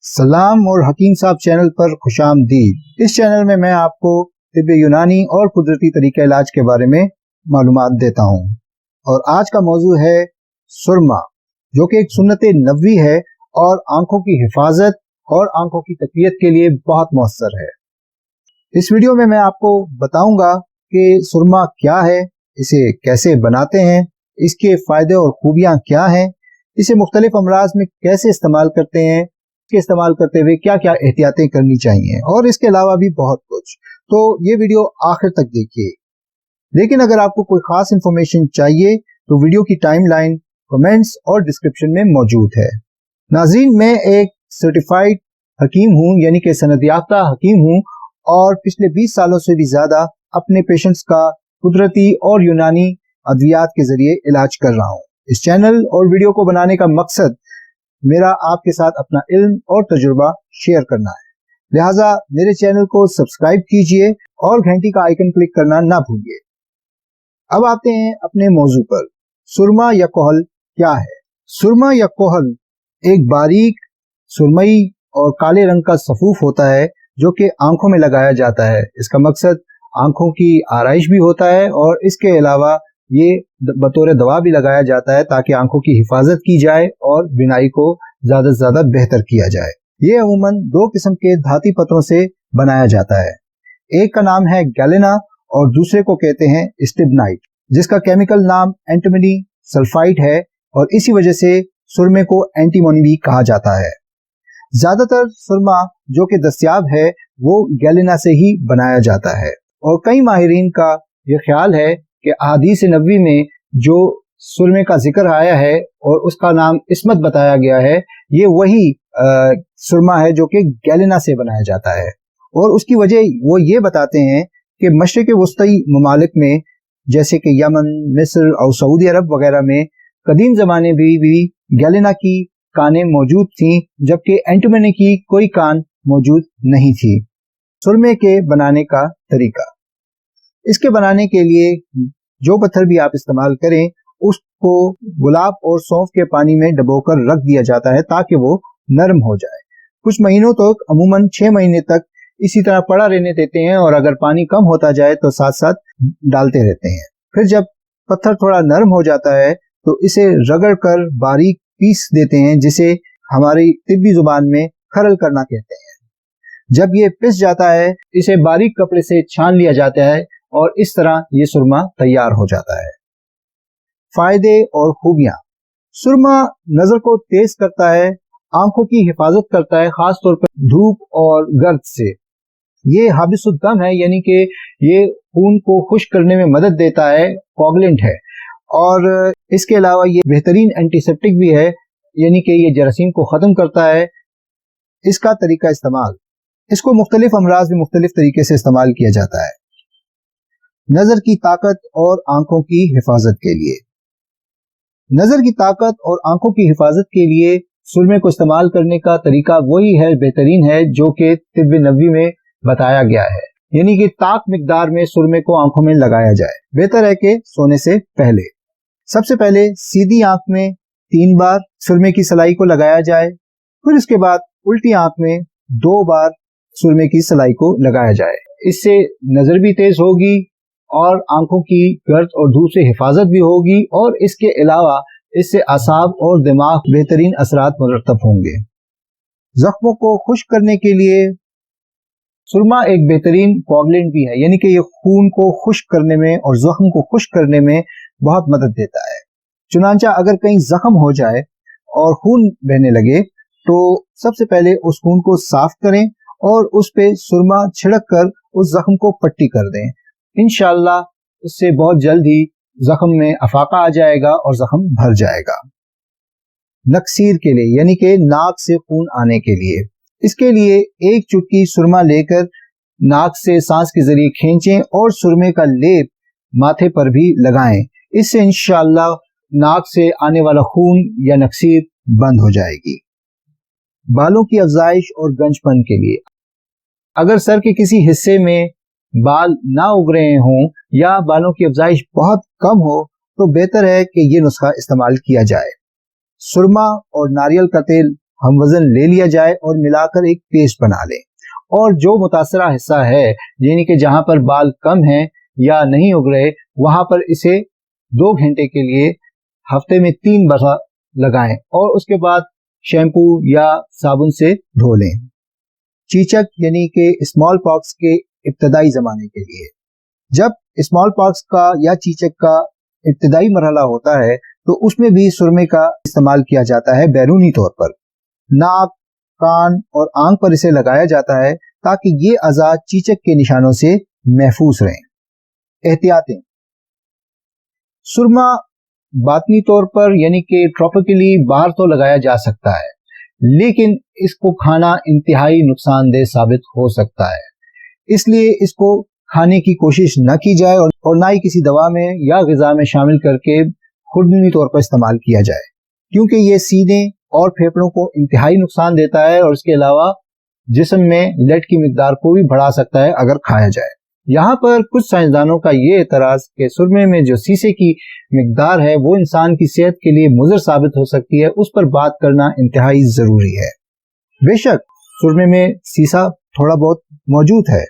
सलाम और हकीम साहब चैनल पर खुशामदीद। इस चैनल में मैं आपको तिब्बे यूनानी और कुदरती तरीका इलाज के बारे में मालूमात देता हूँ। और आज का मौजू है सुरमा, जो कि एक सुन्नत नबवी है और आंखों की हिफाजत और आंखों की तकवियत के लिए बहुत मौसर है। इस वीडियो में मैं आपको बताऊंगा कि सुरमा क्या है, इसे कैसे बनाते हैं, इसके फायदे और खूबियां क्या हैं, इसे मुख्तलिफ अमराज में कैसे इस्तेमाल करते हैं, इसके इस्तेमाल करते हुए क्या क्या एहतियातें करनी चाहिए, और इसके अलावा भी बहुत कुछ। तो ये वीडियो आखिर तक देखिए। लेकिन अगर आपको कोई खास इंफॉर्मेशन चाहिए तो वीडियो की टाइमलाइन, कमेंट्स और डिस्क्रिप्शन में मौजूद है। नाज़रीन, मैं एक सर्टिफाइड हकीम हूँ, यानी कि सनद याफ्ता हकीम हूँ, और पिछले 20 सालों से भी ज्यादा अपने पेशेंट्स का कुदरती और यूनानी अद्वियात के जरिए इलाज कर रहा हूँ। इस चैनल और वीडियो को बनाने का मकसद मेरा आपके साथ अपना इल्म और तजुर्बा शेयर करना है। लिहाजा मेरे चैनल को सब्सक्राइब कीजिए और घंटी का आइकन क्लिक करना ना भूलिए। अब आते हैं अपने मौजू पर। सुरमा या कोहल क्या है? सुरमा या कोहल एक बारीक सुरमई और काले रंग का सफूफ होता है जो कि आंखों में लगाया जाता है। इसका मकसद आंखों की आराइश भी होता है और इसके अलावा ये बतौर दवा भी लगाया जाता है ताकि आंखों की हिफाजत की जाए और बिनाई को ज्यादा से ज्यादा बेहतर किया जाए। ये अमूमन 2 किस्म के धाती पत्रों से बनाया जाता है। एक का नाम है गैलेना और दूसरे को कहते हैं स्टिबनाइट, जिसका केमिकल नाम एंटीमनी सल्फाइड है, और इसी वजह से सुरमे को एंटीमोनी भी कहा जाता है। ज्यादातर सुरमा जो कि दस्तयाब है वो गैलेना से ही बनाया जाता है, और कई माहिरीन का ये ख्याल है कि अहादीस नबवी में जो सुरमे का जिक्र आया है और उसका नाम इस्मत बताया गया है, ये वही सुरमा है जो कि गैलेना से बनाया जाता है। और उसकी वजह वो ये बताते हैं कि मशरिक वस्ती ममालिक में जैसे कि यमन, मिस्र और सऊदी अरब वगैरह में कदीम जमाने में भी गैलेना की कानें मौजूद थीं, जबकि एंटीमनी की कोई कान मौजूद नहीं थी। सुरमे के बनाने का तरीका। इसके बनाने के लिए जो पत्थर भी आप इस्तेमाल करें उसको गुलाब और सौंफ के पानी में डबोकर रख दिया जाता है ताकि वो नरम हो जाए। कुछ महीनों तक, अमूमन 6 महीने तक इसी तरह पड़ा रहने देते हैं, और अगर पानी कम होता जाए तो साथ साथ डालते रहते हैं। फिर जब पत्थर थोड़ा नरम हो जाता है तो इसे रगड़ कर बारीक पीस देते हैं, जिसे हमारी तिब्बी जुबान में खरल करना कहते हैं। जब ये पिस जाता है इसे बारीक कपड़े से छान लिया जाता है और इस तरह ये सुरमा तैयार हो जाता है। फायदे और खूबियां। सुरमा नजर को तेज करता है, आंखों की हिफाजत करता है, खास तौर पर धूप और गर्द से। ये हाबिसुद्दम है, यानी कि ये खून को खुश्क करने में मदद देता है, कोगुलेंट है, और इसके अलावा ये बेहतरीन एंटीसेप्टिक भी है, यानी कि ये जरासीम को खत्म करता है। इसका तरीका इस्तेमाल, इसको मुख्तलिफ अमराज में मुख्तलिफ तरीके से इस्तेमाल किया जाता है। नजर की ताकत और आंखों की हिफाजत के लिए। नजर की ताकत और आंखों की हिफाजत के लिए सुरमे को इस्तेमाल करने का तरीका वही है, बेहतरीन है, जो कि तिब्बे नबवी में बताया गया है, यानी कि ताक मिकदार में सुरमे को आंखों में लगाया जाए। बेहतर है कि सोने से पहले सबसे पहले सीधी आंख में 3 बार सुरमे की सलाई को लगाया जाए, फिर इसके बाद उल्टी आंख में 2 बार सुरमे की सलाई को लगाया जाए। इससे नजर भी तेज होगी और आंखों की गर्द और धूप से हिफाजत भी होगी, और इसके अलावा इससे आसाब और दिमाग बेहतरीन असरात मुरतब होंगे। जख्मों को खुश्क करने के लिए सुरमा एक बेहतरीन कोगुलेंट भी है, यानी कि ये खून को खुश्क करने में और जख्म को खुश्क करने में बहुत मदद देता है। चुनांचा अगर कहीं जख्म हो जाए और खून बहने लगे तो सबसे पहले उस खून को साफ करें और उस पे सुरमा छिड़क कर उस जख्म को पट्टी कर दें। इंशाअल्लाह उससे बहुत जल्द ही जख्म में अफाका आ जाएगा और जख्म भर जाएगा। नक्सीर के लिए, यानी कि नाक से खून आने के लिए, इसके लिए 1 चुटकी सुरमा लेकर नाक से सांस के जरिए खींचें और सुरमे का लेप माथे पर भी लगाएं। इससे इंशाअल्लाह नाक से आने वाला खून या नक्सीर बंद हो जाएगी। बालों की अफजाइश और गंजपन के लिए, अगर सर के किसी हिस्से में बाल ना उग रहे हों या बालों की अफजाइश बहुत कम हो तो बेहतर है कि ये नुस्खा इस्तेमाल किया जाए। सुरमा और नारियल का तेल हम वजन ले लिया जाए और मिलाकर एक पेस्ट बना लें, और जो मुतासरा हिस्सा है यानी कि जहां पर बाल कम हैं या नहीं उग रहे वहां पर इसे 2 घंटे के लिए हफ्ते में 3 बार लगाएं और उसके बाद शैम्पू या साबुन से धो लें। चीचक यानी कि स्मॉल पॉक्स के इब्तदाई ज़माने के लिए, जब स्मॉल पॉक्स का या चीचक का इब्तदाई मरहला होता है तो उसमें भी सुरमे का इस्तेमाल किया जाता है बैरूनी तौर पर। नाक, कान और आंख पर इसे लगाया जाता है ताकि ये अज़ा चीचक के निशानों से महफूज रहें। एहतियातें: सुरमा बातनी तौर पर यानी कि ट्रॉपिकली बाहर तो लगाया जा सकता है, लेकिन इसको खाना इंतहाई नुकसानदेह साबित हो सकता है, इसलिए इसको खाने की कोशिश न की जाए और ना ही किसी दवा में या ग़िज़ा में शामिल करके खुरदनी तौर पर इस्तेमाल किया जाए, क्योंकि ये सीने और फेफड़ों को इंतहाई नुकसान देता है और इसके अलावा जिस्म में लेड की मिकदार को भी बढ़ा सकता है अगर खाया जाए। यहाँ पर कुछ साइंसदानों का ये एतराज़ कि सुरमे में जो सीसे की मिकदार है वो इंसान की सेहत के लिए मुज़र साबित हो सकती है, उस पर बात करना इंतहाई ज़रूरी है। बेशक सुरमे में सीसा थोड़ा बहुत मौजूद है,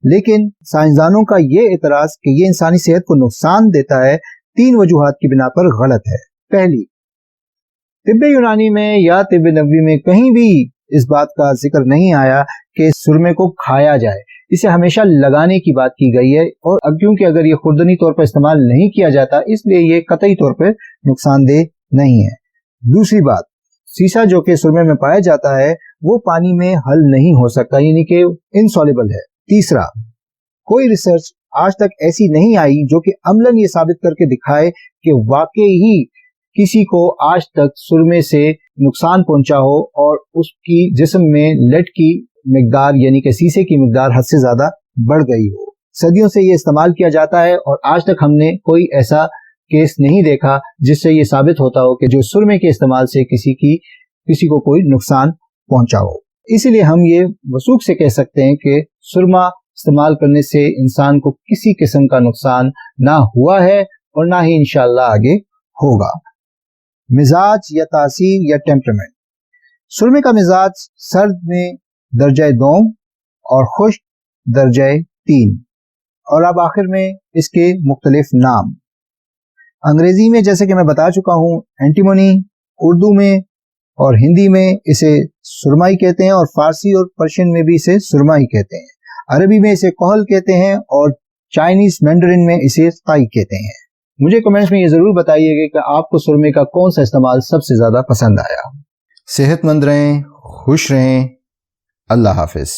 लेकिन साइंसदानों का ये एतराज़ कि ये इंसानी सेहत को नुकसान देता है 3 वजूहात की बिना पर गलत है। पहली, तिब्बे यूनानी में या तिब्बे नबवी में कहीं भी इस बात का जिक्र नहीं आया कि सुरमे को खाया जाए, इसे हमेशा लगाने की बात की गई है, और क्योंकि अगर ये खुर्दनी तौर पर इस्तेमाल नहीं किया जाता इसलिए ये कतई तौर पर नुकसानदेह नहीं है। दूसरी बात, सीसा जो कि सुरमे में पाया जाता है वो पानी में हल नहीं हो सकता यानी कि इनसॉल्युबल है। तीसरा, कोई रिसर्च आज तक ऐसी नहीं आई जो कि अमलन ये साबित करके दिखाए कि वाकई ही किसी को आज तक सुरमे से नुकसान पहुंचा हो और उसकी जिस्म में लेड की मिकदार यानी कि सीसे की मिकदार हद से ज्यादा बढ़ गई हो। सदियों से ये इस्तेमाल किया जाता है और आज तक हमने कोई ऐसा केस नहीं देखा जिससे ये साबित होता हो कि जो सुरमे के इस्तेमाल से किसी को कोई नुकसान पहुंचा हो। इसीलिए हम ये वसूख से कह सकते हैं कि सुरमा इस्तेमाल करने से इंसान को किसी किस्म का नुकसान ना हुआ है और ना ही इंशाअल्लाह आगे होगा। मिजाज या तासीर या टेम्परामेंट: सुरमे का मिजाज सर्द में दर्जा 2 और खुश्क दर्जा 3, और अब आखिर में इसके मुख्तलिफ नाम। अंग्रेजी में जैसे कि मैं बता चुका हूँ एंटीमोनी, उर्दू में और हिंदी में इसे सुरमाई कहते हैं और फारसी और पर्शियन में भी इसे सुरमाई कहते हैं। अरबी में इसे कोहल कहते हैं और चाइनीज मैंडरिन में इसे ताई कहते हैं। मुझे कमेंट्स में ये जरूर बताइएगा कि आपको सुरमे का कौन सा इस्तेमाल सबसे ज्यादा पसंद आया। सेहतमंद रहें, खुश रहें, अल्लाह हाफिज।